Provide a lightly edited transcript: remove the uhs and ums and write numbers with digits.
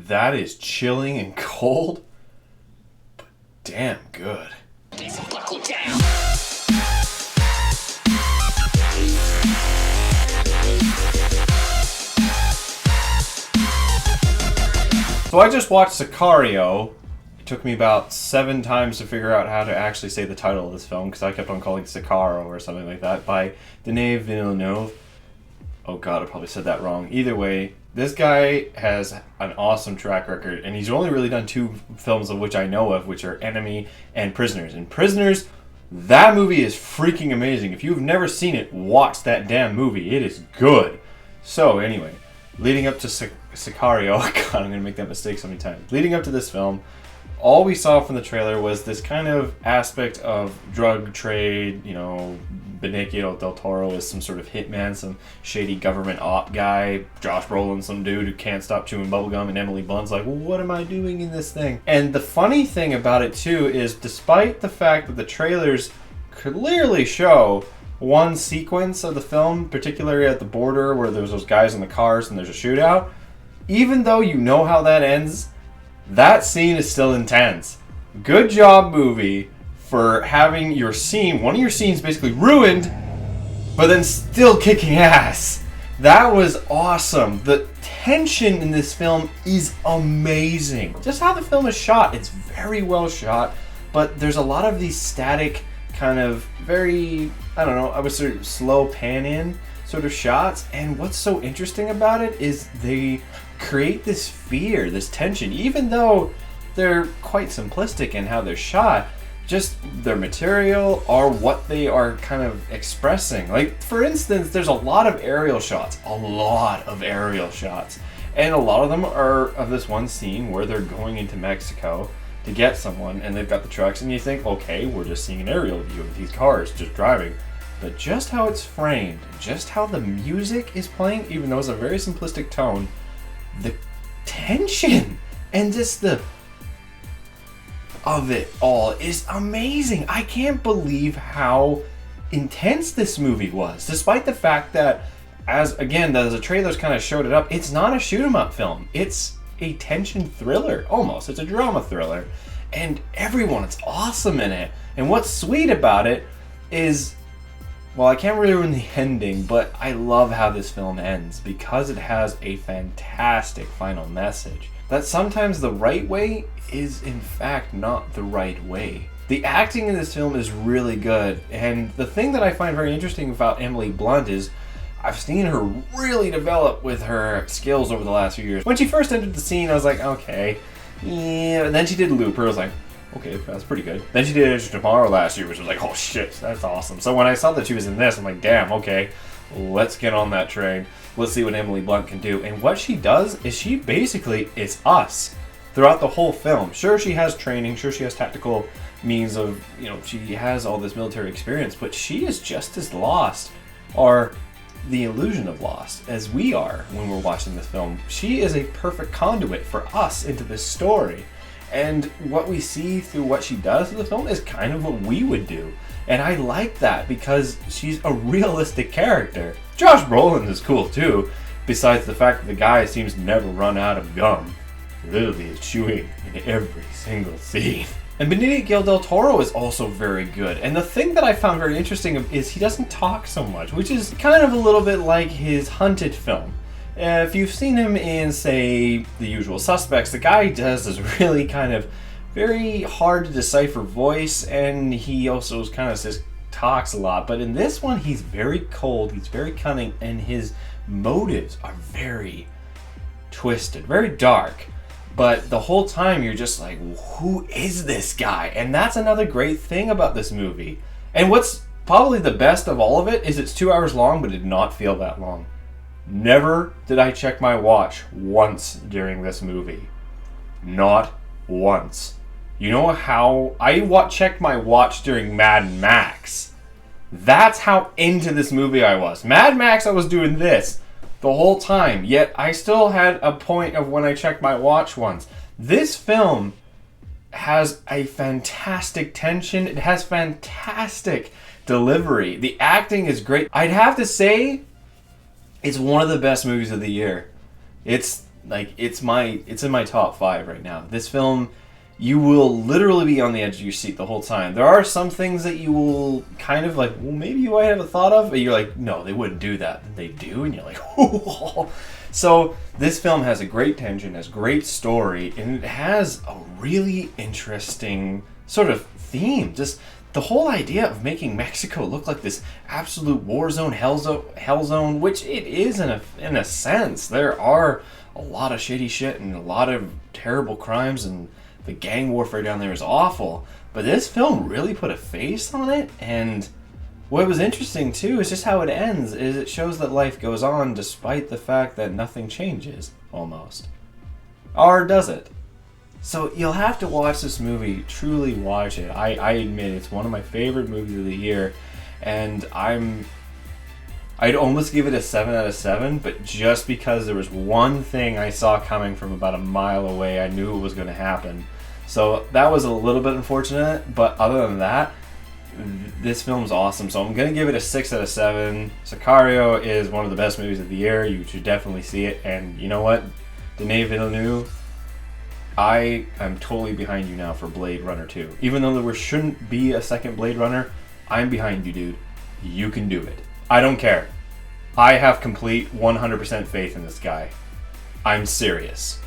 that is chilling and cold, but damn good. Buckle down. So I just watched Sicario. It took me about 7 times to figure out how to actually say the title of this film, because I kept on calling it Sicario or something like that, by Denis Villeneuve. Oh god, I probably said that wrong. Either way, this guy has an awesome track record, and he's only really done 2 films of which I know of, which are Enemy and Prisoners. And Prisoners, that movie is freaking amazing. If you've never seen it, watch that damn movie. It is good. So anyway, leading up to Sicario, God, I'm going to make that mistake so many times. Leading up to this film, all we saw from the trailer was this kind of aspect of drug trade, you know, Benicio del Toro is some sort of hitman, some shady government op guy, Josh Brolin, some dude who can't stop chewing bubblegum, and Emily Blunt's like, well, what am I doing in this thing? And the funny thing about it, too, is despite the fact that the trailers clearly show one sequence of the film, particularly at the border where there's those guys in the cars and there's a shootout, even though you know how that ends, that scene is still intense. Good job, movie, for having your scene, one of your scenes basically ruined, but then still kicking ass. That was awesome. The tension in this film is amazing. Just how the film is shot, it's very well shot, but there's a lot of these static, kind of very, I don't know, I would sort of slow pan in sort of shots, and what's so interesting about it is they create this fear, this tension, even though they're quite simplistic in how they're shot. Just their material or what they are kind of expressing. Like, for instance, there's a lot of aerial shots. And a lot of them are of this one scene where they're going into Mexico to get someone, and they've got the trucks, and you think, okay, we're just seeing an aerial view of these cars just driving. But just how it's framed, just how the music is playing, even though it's a very simplistic tone, the tension and just the of it all is amazing. I can't believe how intense this movie was, despite the fact that, as the trailers kind of showed it up, it's not a shoot-'em-up film. It's a tension thriller, almost. It's a drama thriller. And everyone's awesome in it. And what's sweet about it is, well, I can't really ruin the ending, but I love how this film ends because it has a fantastic final message. That sometimes the right way is in fact not the right way. The acting in this film is really good, and the thing that I find very interesting about Emily Blunt is I've seen her really develop with her skills over the last few years. When she first entered the scene, I was like, okay, yeah, and then she did Looper, I was like, okay, that's pretty good. Then she did Edge of Tomorrow last year, which was like, oh shit, that's awesome. So when I saw that she was in this, I'm like, damn, okay, let's get on that train. Let's see what Emily Blunt can do. And what she does is she basically is us throughout the whole film. Sure, she has training. Sure, she has tactical means of, you know, she has all this military experience, but she is just as lost, or the illusion of lost, as we are when we're watching this film. She is a perfect conduit for us into this story. And what we see through what she does in the film is kind of what we would do. And I like that because she's a realistic character. Josh Brolin is cool too, besides the fact that the guy seems to never run out of gum. Literally is chewing in every single scene. And Benicio del Toro is also very good. And the thing that I found very interesting is he doesn't talk so much, which is kind of a little bit like his Hunted film. If you've seen him in, say, The Usual Suspects, the guy does this really kind of very hard to decipher voice, and he also kind of just talks a lot. But in this one, he's very cold, he's very cunning, and his motives are very twisted, very dark. But the whole time you're just like, who is this guy? And that's another great thing about this movie. And what's probably the best of all of it is it's 2 hours long, but it did not feel that long. Never did I check my watch once during this movie. Not once. You know how I checked my watch during Mad Max? That's how into this movie I was. Mad Max, I was doing this the whole time, yet I still had a point of when I checked my watch once. This film has a fantastic tension. It has fantastic delivery. The acting is great. I'd have to say it's one of the best movies of the year. It's Like, it's in my top 5 right now. This film, you will literally be on the edge of your seat the whole time. There are some things that you will kind of like, well, maybe you might have a thought of, but you're like, no, they wouldn't do that. And they do, and you're like, oh. So this film has a great tension, has great story, and it has a really interesting sort of theme. Just the whole idea of making Mexico look like this absolute war zone, hell zone, which it is in a sense. There are a lot of shitty shit and a lot of terrible crimes, and the gang warfare down there is awful. But this film really put a face on it, and what was interesting too is just how it ends. Is it shows that life goes on despite the fact that nothing changes, almost. Or does it? So you'll have to watch this movie, truly watch it. I admit it's one of my favorite movies of the year, and I'd almost give it a 7 out of 7, but just because there was one thing I saw coming from about a mile away, I knew it was going to happen. So that was a little bit unfortunate, but other than that, this film's awesome. So I'm going to give it a 6 out of 7. Sicario is one of the best movies of the year. You should definitely see it. And you know what? Denis Villeneuve, I am totally behind you now for Blade Runner 2. Even though there shouldn't be a second Blade Runner, I'm behind you, dude. You can do it. I don't care. I have complete 100% faith in this guy. I'm serious.